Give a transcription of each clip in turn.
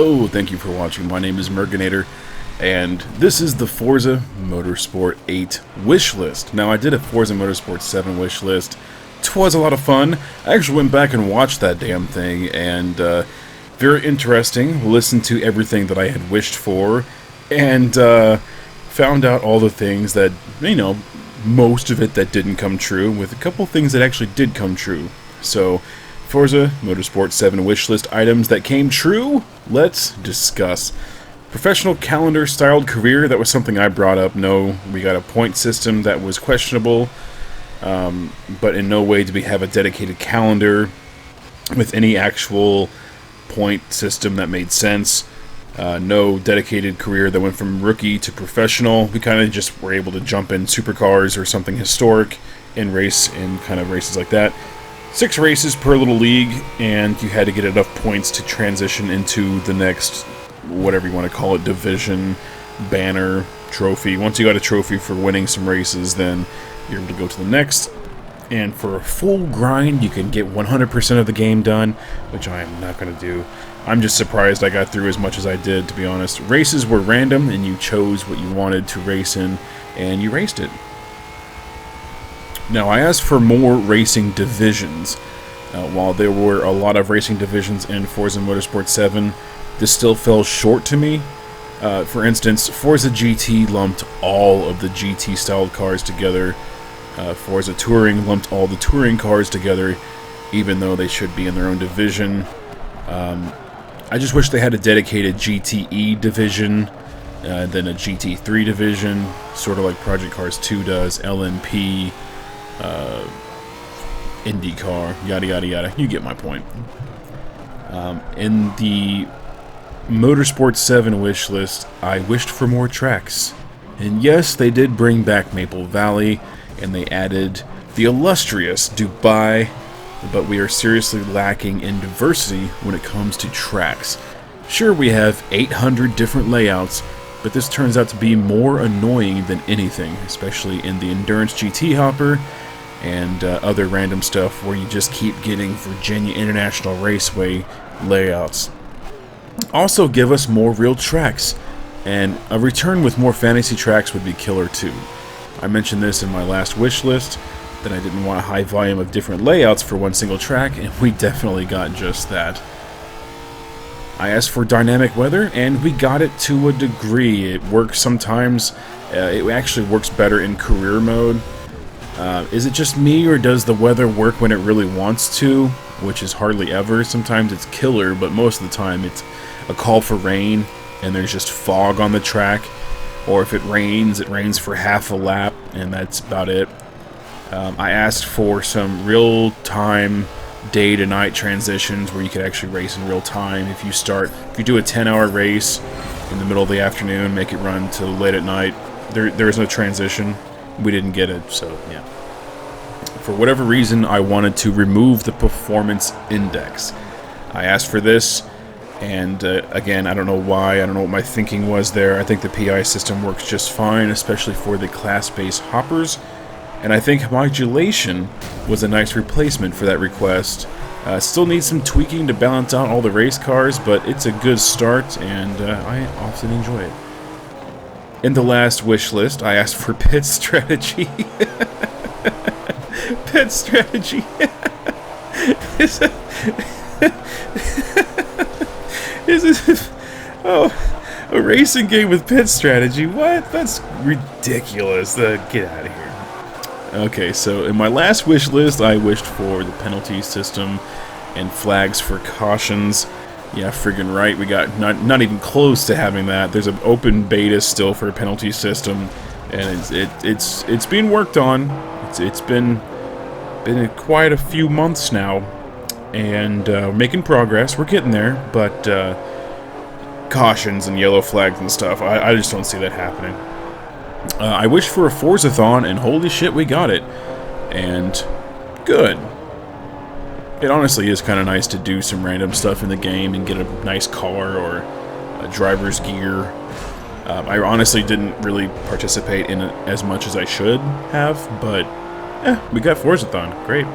Hello, thank you for watching. My name is Merginator, and this is the Forza Motorsport 8 wishlist. Now, I did a Forza Motorsport 7 wishlist. 'Twas a lot of fun. I actually went back and watched that damn thing, and very interesting. Listened to everything that I had wished for, and found out all the things that, most of it that didn't come true, with a couple things that actually did come true. So, Forza Motorsport 7 wishlist items that came true, let's discuss. Professional calendar styled career, that was something I brought up. No, we got a point system that was questionable, but in no way did we have a dedicated calendar with any actual point system that made sense. No dedicated career that went from rookie to professional. We kind of just were able to jump in supercars or something historic and race in kind of races like that. 6 races per little league, and you had to get enough points to transition into the next, whatever you want to call it, division, banner, trophy. Once you got a trophy for winning some races, then you're able to go to the next. And for a full grind, you can get 100% of the game done, which I am not going to do. I'm just surprised I got through as much as I did, to be honest. Races were random, and you chose what you wanted to race in, and you raced it. Now, I asked for more racing divisions. While there were a lot of racing divisions in Forza Motorsport 7, this still fell short to me. For instance, Forza GT lumped all of the GT-styled cars together. Forza Touring lumped all the touring cars together, even though they should be in their own division. I just wish they had a dedicated GTE division, then a GT3 division, sort of like Project Cars 2 does, LMP, IndyCar, yada yada yada. You get my point. In the Motorsport 7 wish list, I wished for more tracks. And yes, they did bring back Maple Valley, and they added the illustrious Dubai, but we are seriously lacking in diversity when it comes to tracks. Sure, we have 800 different layouts, but this turns out to be more annoying than anything, especially in the Endurance GT Hopper and other random stuff where you just keep getting Virginia International Raceway layouts. Also, give us more real tracks, and a return with more fantasy tracks would be killer too. I mentioned this in my last wish list, that I didn't want a high volume of different layouts for one single track, and we definitely got just that. I asked for dynamic weather, and we got it to a degree. It works sometimes. It actually works better in career mode. Is it just me, or does the weather work when it really wants to? Which is hardly ever. Sometimes it's killer, but most of the time it's a call for rain, and there's just fog on the track. Or if it rains for half a lap, and that's about it. I asked for some real-time day-to-night transitions where you could actually race in real time. If you do a 10-hour race in the middle of the afternoon, make it run till late at night, there is no transition. We didn't get it, so yeah. For whatever reason, I wanted to remove the performance index. I asked for this, and again, I don't know why. I don't know what my thinking was there. I think the PI system works just fine, especially for the class-based hoppers. And I think modulation was a nice replacement for that request. Still needs some tweaking to balance out all the race cars, but it's a good start, and I often enjoy it. In the last wish list, I asked for pit strategy. Pit strategy. Is it a racing game with pit strategy? What? That's ridiculous. Get out of here. Okay, so in my last wish list, I wished for the penalty system and flags for cautions. Yeah, friggin' right, we got not even close to having that. There's an open beta still for a penalty system, and it's being worked on. It's been quite a few months now, and making progress. We're getting there, but cautions and yellow flags and stuff, I just don't see that happening. I wished for a Forzathon, and holy shit, we got it. And good. It honestly is kind of nice to do some random stuff in the game and get a nice car or a driver's gear. I honestly didn't really participate in it as much as I should have, but we got Forzathon. Great.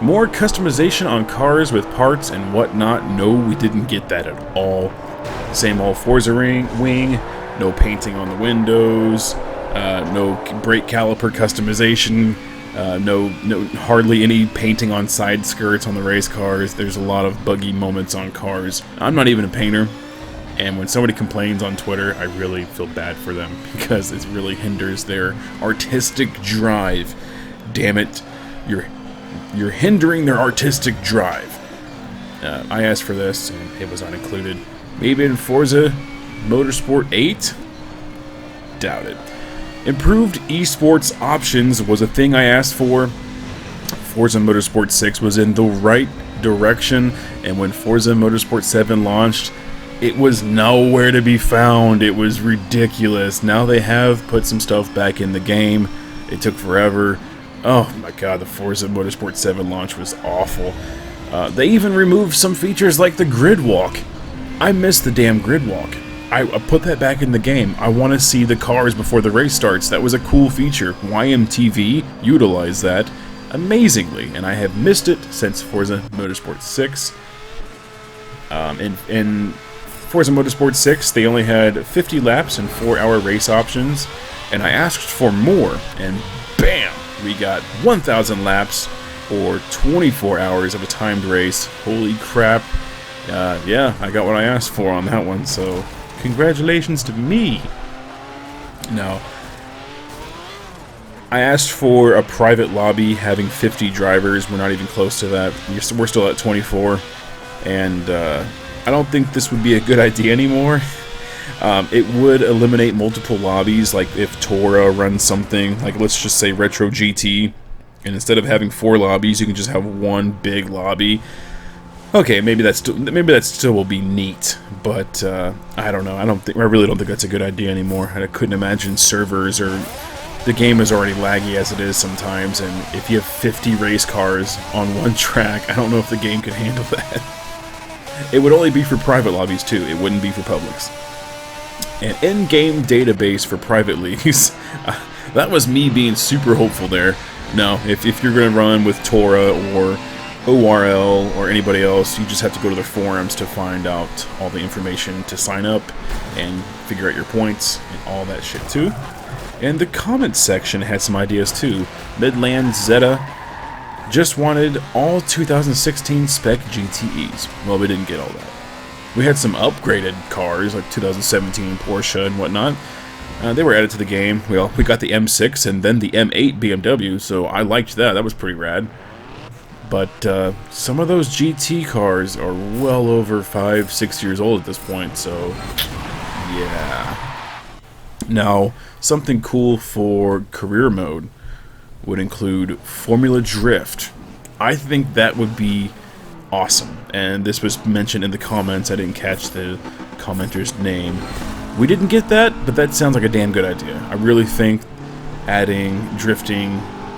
More customization on cars with parts and whatnot. No, we didn't get that at all. Same old Forza wing, no painting on the windows, no brake caliper customization, no hardly any painting on side skirts on the race cars. There's a lot of buggy moments on cars. I'm not even a painter, and when somebody complains on Twitter, I really feel bad for them because it really hinders their artistic drive. Damn it, you're hindering their artistic drive. I asked for this, and it was not included. Maybe in Forza Motorsport 8? Doubt it. Improved eSports options was a thing I asked for. Forza Motorsport 6 was in the right direction, and when Forza Motorsport 7 launched, it was nowhere to be found. It was ridiculous. Now they have put some stuff back in the game. It took forever. Oh my god, the Forza Motorsport 7 launch was awful. They even removed some features like the grid walk. I miss the damn grid walk. I put that back in the game. I want to see the cars before the race starts. That was a cool feature. YMTV utilized that amazingly, and I have missed it since Forza Motorsport 6. In Forza Motorsport 6, they only had 50 laps and 4-hour race options, and I asked for more, and BAM! We got 1,000 laps or 24 hours of a timed race. Holy crap. Yeah, I got what I asked for on that one, so congratulations to me. Now, I asked for a private lobby having 50 drivers. We're not even close to that. We're still at 24, and I don't think this would be a good idea anymore. It would eliminate multiple lobbies, like if Tora runs something, like let's just say Retro GT, and instead of having 4 lobbies, you can just have one big lobby. Okay, maybe that still will be neat, but I don't know. I really don't think that's a good idea anymore. I couldn't imagine servers, or the game is already laggy as it is sometimes, and if you have 50 race cars on one track, I don't know if the game can handle that. It would only be for private lobbies too. It wouldn't be for publics. An in-game database for private leagues. That was me being super hopeful there. No, if you're going to run with Tora or ORL or anybody else, you just have to go to the forums to find out all the information to sign up and figure out your points and all that shit too. And the comments section had some ideas too. Midland Zeta just wanted all 2016 spec GTEs. Well, we didn't get all that. We had some upgraded cars like 2017 Porsche and whatnot. They were added to the game. We got the M6 and then the M8 BMW, so I liked that. That was pretty rad. But some of those GT cars are well over 5-6 years old at this point, so yeah. Now, something cool for career mode would include Formula Drift. I think that would be awesome, and this was mentioned in the comments. I didn't catch the commenter's name. We didn't get that, but that sounds like a damn good idea. I really think adding drifting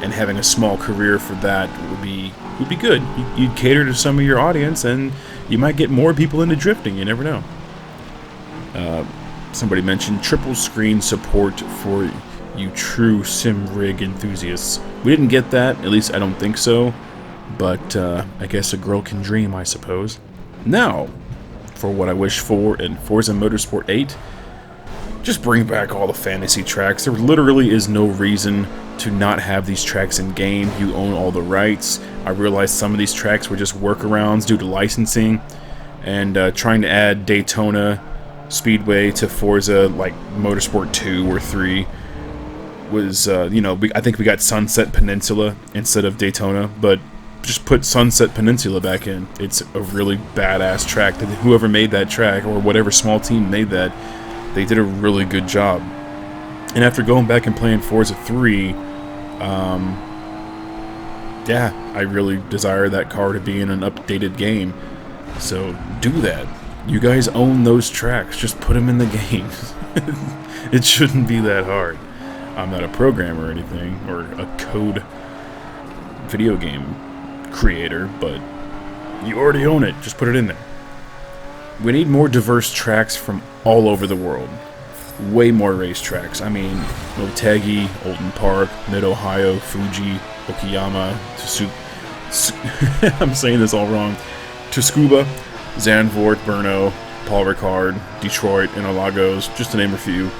and having a small career for that would be good. You'd cater to some of your audience, and you might get more people into drifting. You never know. Somebody mentioned triple screen support for you true sim rig enthusiasts. We didn't get that, at least I don't think so. But I guess a girl can dream, I suppose. Now, for what I wish for in Forza Motorsport 8, just bring back all the fantasy tracks. There literally is no reason to not have these tracks in game. You own all the rights. I realized some of these tracks were just workarounds due to licensing, and trying to add Daytona Speedway to Forza like Motorsport 2 or 3 was, I think we got Sunset Peninsula instead of Daytona, but just put Sunset Peninsula back in. It's a really badass track. That whoever made that track, or whatever small team made that, they did a really good job. And after going back and playing Forza 3, yeah, I really desire that car to be in an updated game. So do that. You guys own those tracks. Just put them in the game. It shouldn't be that hard. I'm not a programmer or anything, or a code video game creator, but you already own it. Just put it in there. We need more diverse tracks from all over the world. Way more racetracks. I mean, Motegi, Olden Park, Mid-Ohio, Fuji, Okayama, I'm saying this all wrong. Tsukuba, Zandvoort, Brno, Paul Ricard, Detroit, Interlagos, just to name a few.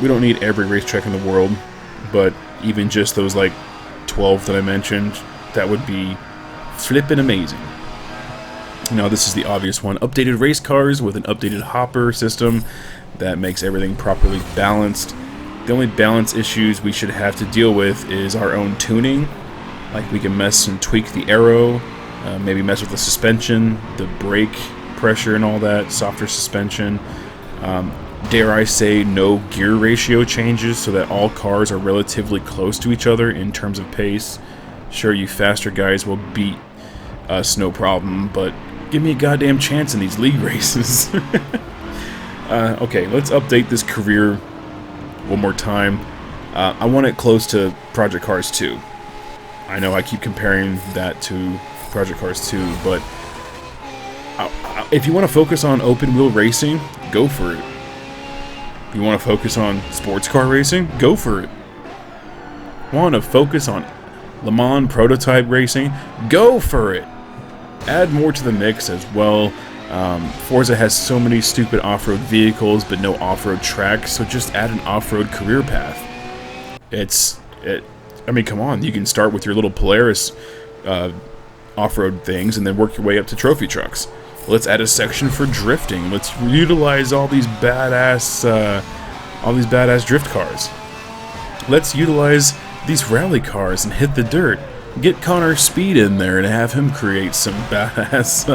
We don't need every racetrack in the world, but even just those like 12 that I mentioned, that would be flippin' amazing. Now this is the obvious one. Updated race cars with an updated hopper system that makes everything properly balanced. The only balance issues we should have to deal with is our own tuning. Like we can mess and tweak the aero, maybe mess with the suspension, the brake pressure and all that, softer suspension. Dare I say no gear ratio changes so that all cars are relatively close to each other in terms of pace. Sure, you faster guys will beat us no problem, but give me a goddamn chance in these league races. Okay, let's update this career one more time. I want it close to Project Cars 2. I know I keep comparing that to Project Cars 2, but if you want to focus on open wheel racing, go for it. If you want to focus on sports car racing, go for it. Want to focus on Le Mans prototype racing, go for it. Add more to the mix as well. Forza has so many stupid off-road vehicles but no off-road tracks, so just add an off-road career path. I mean, come on, you can start with your little Polaris off-road things and then work your way up to trophy trucks. Let's add a section for drifting. Let's utilize all these badass drift cars. Let's utilize these rally cars and hit the dirt. Get Connor Speed in there and have him create some badass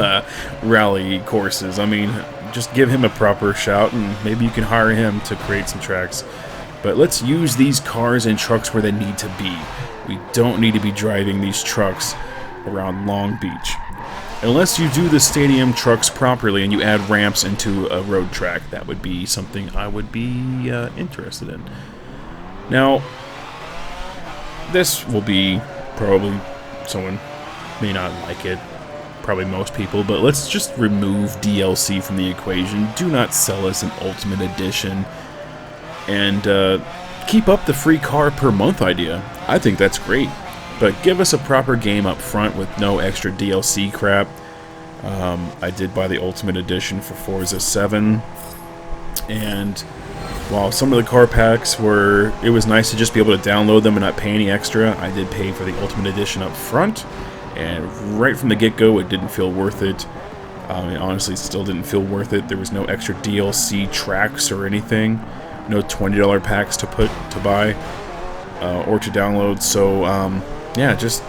rally courses. I mean, just give him a proper shout and maybe you can hire him to create some tracks. But let's use these cars and trucks where they need to be. We don't need to be driving these trucks around Long Beach. Unless you do the stadium trucks properly and you add ramps into a road track, that would be something I would be interested in. Now, this will be probably, someone may not like it, probably most people, but let's just remove DLC from the equation. Do not sell us an Ultimate Edition, and keep up the free car per month idea. I think that's great, but give us a proper game up front with no extra DLC crap. I did buy the Ultimate Edition for Forza 7, and while some of the car packs it was nice to just be able to download them and not pay any extra, I did pay for the Ultimate Edition up front, and right from the get-go it didn't feel worth it. It honestly still didn't feel worth it. There was no extra DLC tracks or anything, no $20 packs to buy or to download, so yeah, just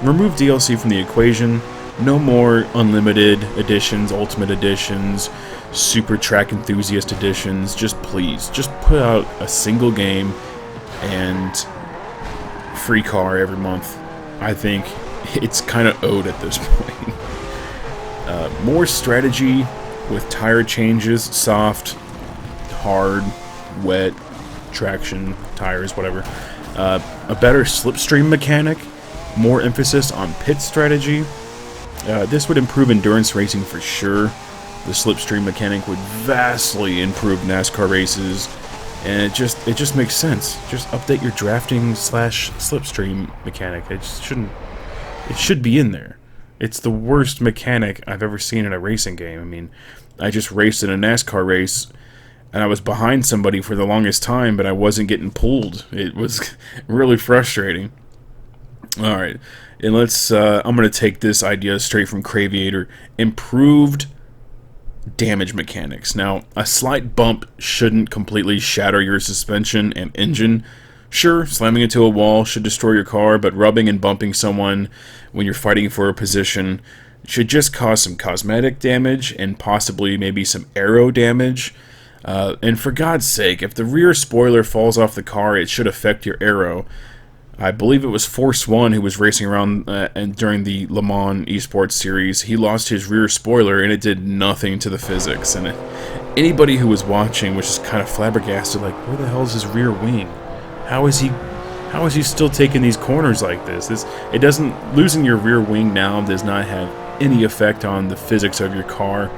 remove DLC from the equation. No more unlimited editions, ultimate editions, super track enthusiast editions. Just please, just put out a single game and free car every month. I think it's kind of owed at this point. More strategy with tire changes, soft, hard, wet, traction, tires, whatever. A better slipstream mechanic, more emphasis on pit strategy. This would improve endurance racing for sure. The slipstream mechanic would vastly improve NASCAR races, and it just makes sense. Just update your drafting / slipstream mechanic. It should be in there. It's the worst mechanic I've ever seen in a racing game. I mean, I just raced in a NASCAR race, and I was behind somebody for the longest time, but I wasn't getting pulled. It was really frustrating. All right, and I'm going to take this idea straight from Craviator. Improved damage mechanics. Now, a slight bump shouldn't completely shatter your suspension and engine. Sure, slamming into a wall should destroy your car, but rubbing and bumping someone when you're fighting for a position should just cause some cosmetic damage and possibly maybe some aero damage. And for God's sake, if the rear spoiler falls off the car, it should affect your aero. I believe it was Force 1 who was racing around and during the Le Mans eSports series. He lost his rear spoiler and it did nothing to the physics. And anybody who was watching was just kind of flabbergasted, like, where the hell is his rear wing? How is he still taking these corners like this? Losing your rear wing now does not have any effect on the physics of your car.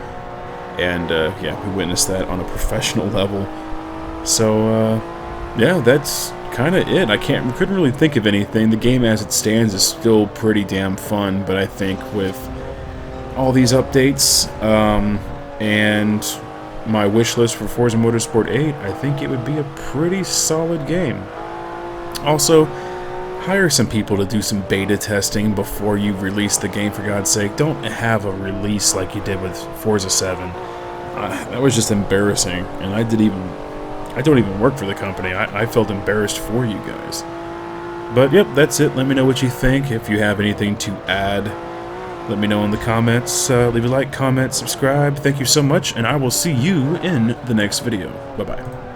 And yeah, we witnessed that on a professional level. So yeah, that's kind of it. Couldn't really think of anything. The game as it stands is still pretty damn fun, but I think with all these updates, and my wish list for Forza Motorsport 8, I think it would be a pretty solid game. Also, hire some people to do some beta testing before you release the game, for God's sake. Don't have a release like you did with Forza 7. That was just embarrassing, and I don't even work for the company. I felt embarrassed for you guys. But yep, that's it. Let me know what you think. If you have anything to add, let me know in the comments. Leave a like, comment, subscribe. Thank you so much, and I will see you in the next video. Bye-bye.